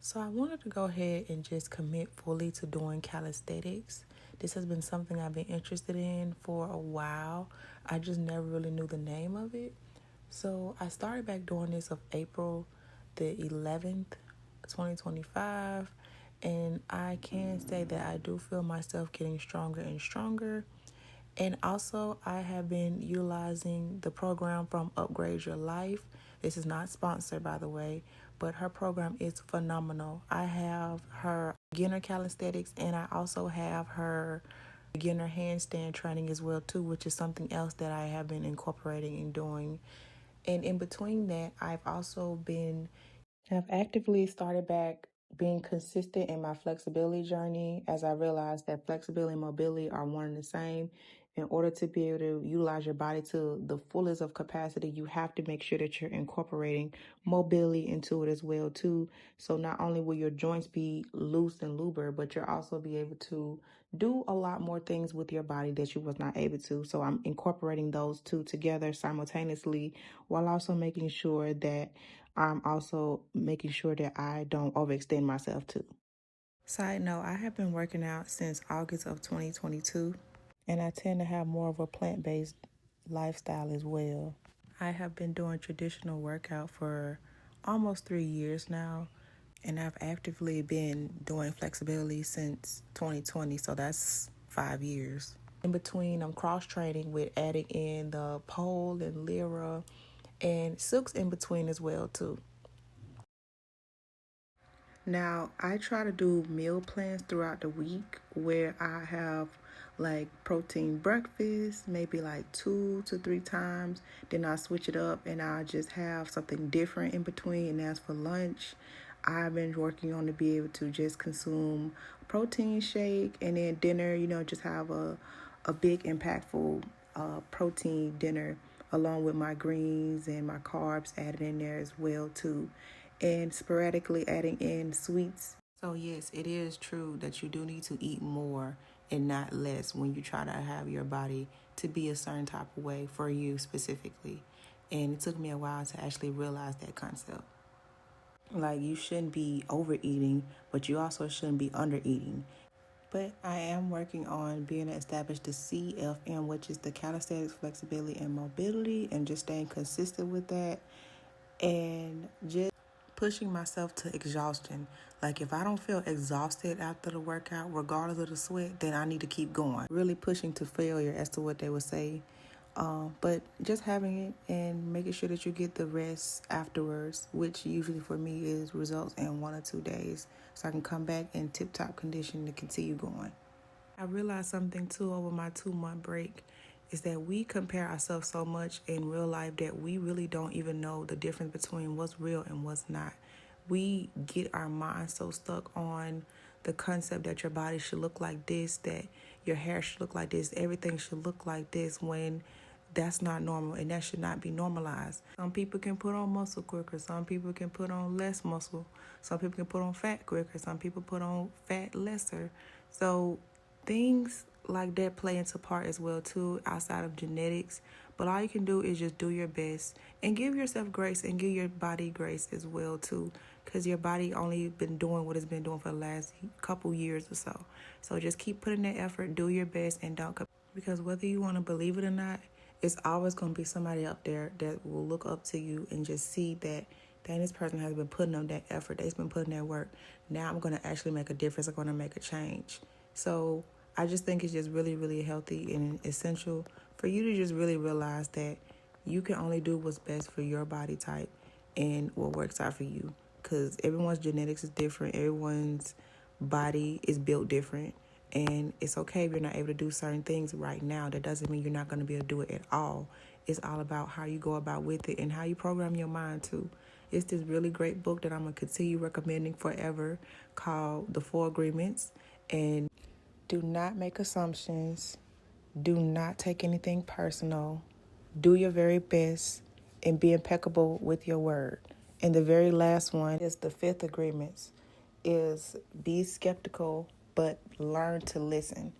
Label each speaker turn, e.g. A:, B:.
A: So I wanted to go ahead and just commit fully to doing calisthenics. This has been something I've been interested in for a while. I just never really knew the name of it. So I started back doing this of April the 11th, 2025. And I can say that I do feel myself getting stronger and stronger. And also, I have been utilizing the program from Upgrade Your Life. This is not sponsored, by the way, but her program is phenomenal. I have her beginner calisthenics, and I also have her beginner handstand training as well, too, which is something else that I have been incorporating and doing. And in between that, I've actively started back being consistent in my flexibility journey as I realized that flexibility and mobility are one and the same. In order to be able to utilize your body to the fullest of capacity, you have to make sure that you're incorporating mobility into it as well too. So not only will your joints be loose and luber, but you'll also be able to do a lot more things with your body that you was not able to. So I'm incorporating those two together simultaneously while also making sure that I don't overextend myself too. Side note, I have been working out since August of 2022, and I tend to have more of a plant-based lifestyle as well. I have been doing traditional workout for almost 3 years now, and I've actively been doing flexibility since 2020, so that's 5 years. In between, I'm cross-training with adding in the pole and lyra, and silks in between as well too. Now, I try to do meal plans throughout the week where I have like protein breakfast, maybe like 2 to 3 times. Then I switch it up and I just have something different in between. And as for lunch, I've been working on to be able to just consume protein shake, and then dinner, just have a big impactful protein dinner along with my greens and my carbs added in there as well too, and sporadically adding in sweets. So yes, it is true that you do need to eat more and not less when you try to have your body to be a certain type of way for you specifically. And it took me a while to actually realize that concept. Like, you shouldn't be overeating, but you also shouldn't be undereating. But I am working on being established the CFM, which is the calisthenics, flexibility, and mobility, and just staying consistent with that and just pushing myself to exhaustion. Like, if I don't feel exhausted after the workout, regardless of the sweat, then I need to keep going. Really pushing to failure as to what they would say. But just having it and making sure that you get the rest afterwards, which usually for me is results in 1 or 2 days, so I can come back in tip-top condition to continue going. I realized something too over my 2-month break is that we compare ourselves so much in real life that we really don't even know the difference between what's real and what's not. We get our minds so stuck on the concept that your body should look like this, that your hair should look like this, everything should look like this, when that's not normal and that should not be normalized. Some people can put on muscle quicker. Some people can put on less muscle. Some people can put on fat quicker. Some people put on fat lesser. So things like that play into part as well too, outside of genetics. But all you can do is just do your best and give yourself grace and give your body grace as well too, because your body only been doing what it's been doing for the last couple years or so. So just keep putting that effort, do your best, and don't, because whether you want to believe it or not, it's always going to be somebody up there that will look up to you and just see that this person has been putting on that effort. They've been putting that work. Now I'm going to actually make a difference. I'm going to make a change. So I just think it's just really, really healthy and essential for you to just really realize that you can only do what's best for your body type and what works out for you. Because everyone's genetics is different. Everyone's body is built different. And it's okay if you're not able to do certain things right now. That doesn't mean you're not going to be able to do it at all. It's all about how you go about with it and how you program your mind too. It's this really great book that I'm going to continue recommending forever called The 4 Agreements. And do not make assumptions. Do not take anything personal. Do your very best and be impeccable with your word. And the very last one is the 5th agreement, is be skeptical, but learn to listen.